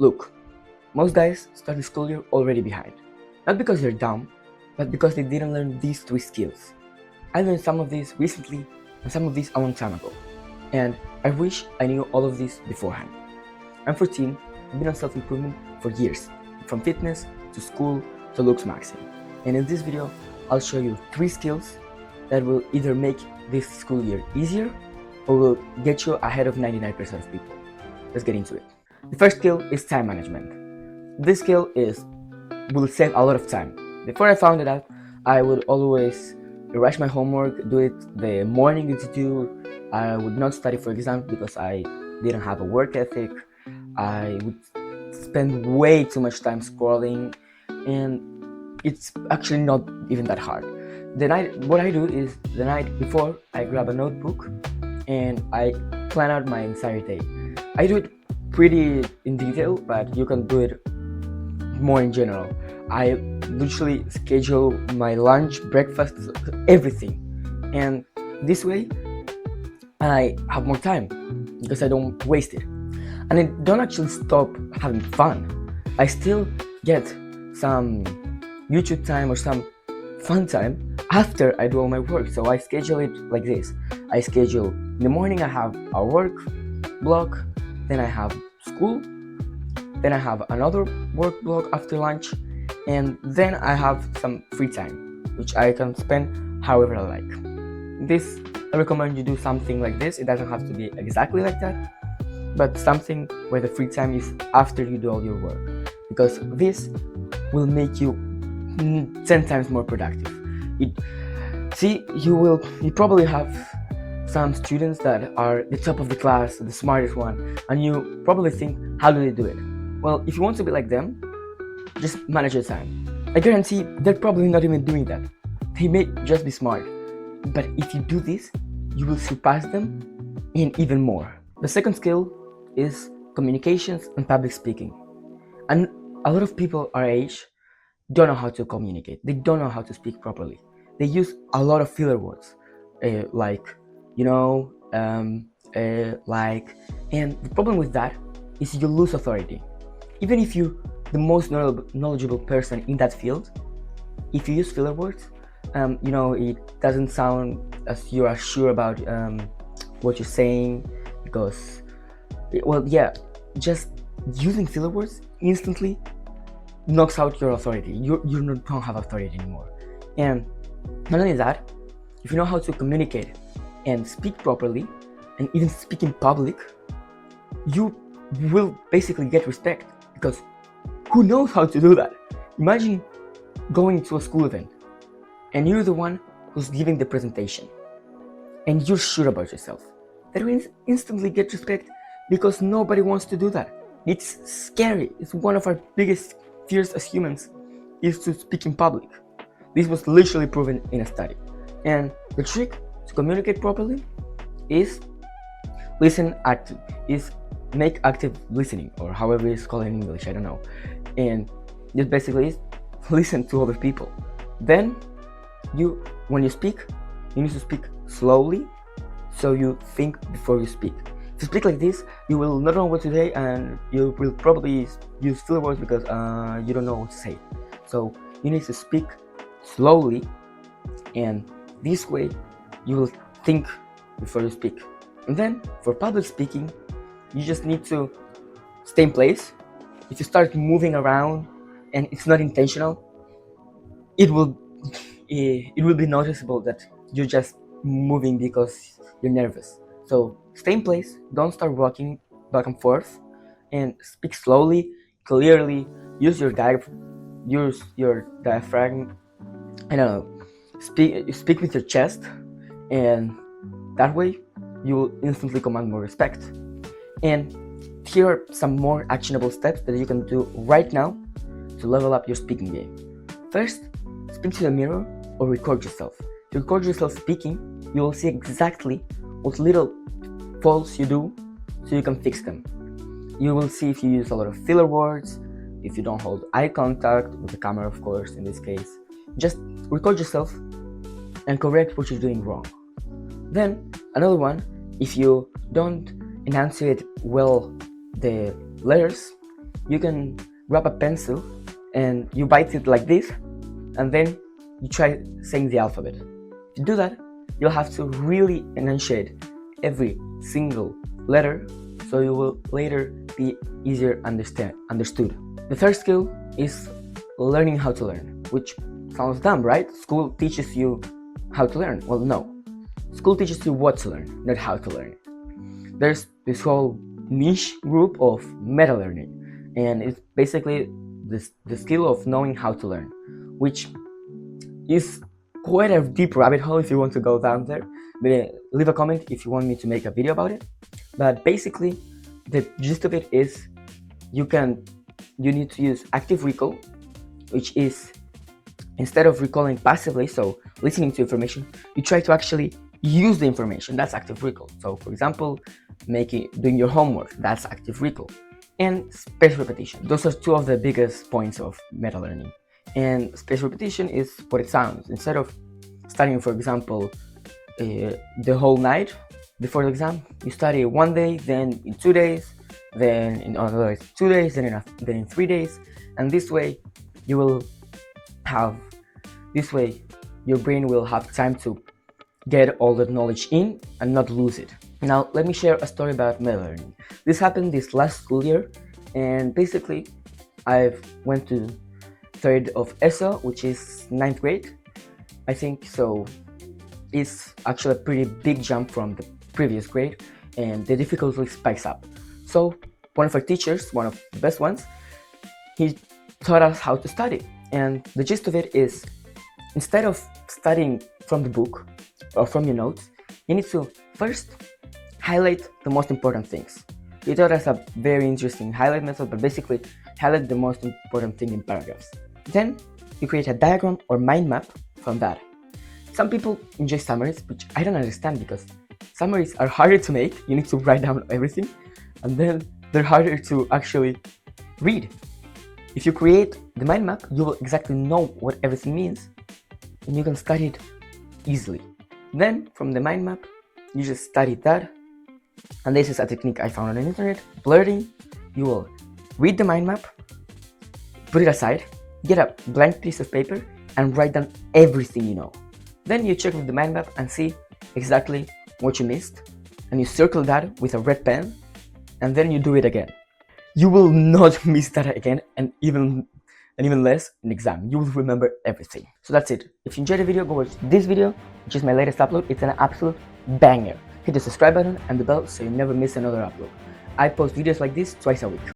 Look, most guys start the school year already behind. Not because they're dumb, but because they didn't learn these three skills. I learned some of these recently and some of these a long time ago. And I wish I knew all of this beforehand. I'm 14, I've been on self-improvement for years, from fitness to school to looks maxing. And in this video, I'll show you 3 skills that will either make this school year easier or will get you ahead of 99% of people. Let's get into it. The first skill is time management. This skill will save a lot of time. Before I found it out, I would always rush my homework, do it the morning it's due. I would not study for exams because I didn't have a work ethic. I would spend way too much time scrolling, and it's actually not even that hard. What I do is the night before, I grab a notebook and I plan out my entire day. I do it pretty in detail, but you can do it more in general. I literally schedule my lunch, breakfast, everything, and this way I have more time because I don't waste it. And I don't actually stop having fun. I still get some YouTube time or some fun time after I do all my work. So I schedule it like this. I schedule in the morning I have a work block, then I have school, then I have another work block after lunch, and then I have some free time, which I can spend however I like. I recommend you do something like this. It doesn't have to be exactly like that, but something where the free time is after you do all your work, because this will make you 10 times more productive. You probably have some students that are the top of the class, the smartest one, and you probably think, how do they do it? Well, if you want to be like them, just manage your time. I guarantee they're probably not even doing that. They may just be smart. But if you do this, you will surpass them and even more. The second skill is communications and public speaking. And a lot of people our age don't know how to communicate. They don't know how to speak properly. They use a lot of filler words, like, and the problem with that is you lose authority. Even if you're the most knowledgeable person in that field, if you use filler words, it doesn't sound as you are sure about what you're saying, because, just using filler words instantly knocks out your authority. You don't have authority anymore. And not only that, if you know how to communicate and speak properly, and even speak in public, you will basically get respect, because who knows how to do that? Imagine going to a school event and you're the one who's giving the presentation and you're sure about yourself. That means instantly get respect, because nobody wants to do that. It's scary. It's one of our biggest fears as humans, is to speak in public. This was literally proven in a study. And the trick to communicate properly is make active listening, or however it's called in English, I don't know. And this basically is listen to other people. Then when you speak, you need to speak slowly, so you think before you speak. If you speak like this, you will not know what to say, and you will probably use filler words because you don't know what to say. So you need to speak slowly, and this way you will think before you speak. And then for public speaking, you just need to stay in place. If you start moving around and it's not intentional, it will be noticeable that you're just moving because you're nervous. So stay in place, don't start walking back and forth, and speak slowly, clearly. Use your diaphragm. I don't know. Speak with your chest, and that way you will instantly command more respect. And here are some more actionable steps that you can do right now to level up your speaking game. First, speak to the mirror or record yourself. If you record yourself speaking, you will see exactly what little faults you do, so you can fix them. You will see if you use a lot of filler words, if you don't hold eye contact with the camera, of course, in this case. Just record yourself and correct what you're doing wrong. Then another one, if you don't enunciate well the letters, you can grab a pencil and you bite it like this, and then you try saying the alphabet. To do that, you'll have to really enunciate every single letter, so you will later be easier understood. The third skill is learning how to learn, which sounds dumb, right? School teaches you how to learn. Well, no. School teaches you what to learn, not how to learn. There's this whole niche group of metalearning, and it's basically the skill of knowing how to learn, which is quite a deep rabbit hole if you want to go down there. But leave a comment if you want me to make a video about it. But basically, the gist of it is you need to use active recall, which is instead of recalling passively, so listening to information, you try to actually use the information. That's active recall. So for example, doing your homework, that's active recall. And spaced repetition. Those are two of the biggest points of meta learning. And spaced repetition is what it sounds. Instead of studying, for example, the whole night before the exam, you study one day, then in 2 days, then in another 2 days, then in 3 days, and this way your brain will have time to get all the knowledge in and not lose it. Now let me share a story about meta learning. This happened this last school year, and basically I went to 3rd of ESO, which is 9th grade, I think. So it's actually a pretty big jump from the previous grade, and the difficulty spikes up. So one of our teachers, one of the best ones, he taught us how to study. And the gist of it is, instead of studying from the book or from your notes, you need to first highlight the most important things. He taught us a very interesting highlight method, but basically highlight the most important thing in paragraphs. Then you create a diagram or mind map from that. Some people enjoy summaries, which I don't understand, because summaries are harder to make. You need to write down everything, and then they're harder to actually read. If you create the mind map, you will exactly know what everything means, and you can study it easily. Then from the mind map, you just study that. And this is a technique I found on the internet, blurting. You will read the mind map, put it aside, get a blank piece of paper, and write down everything you know. Then you check with the mind map and see exactly what you missed, and you circle that with a red pen, and then you do it again. You will not miss that again, and even less in exam. You will remember everything. So that's it. If you enjoyed the video, go watch this video, which is my latest upload. It's an absolute banger. Hit the subscribe button and the bell so you never miss another upload. I post videos like this twice a week.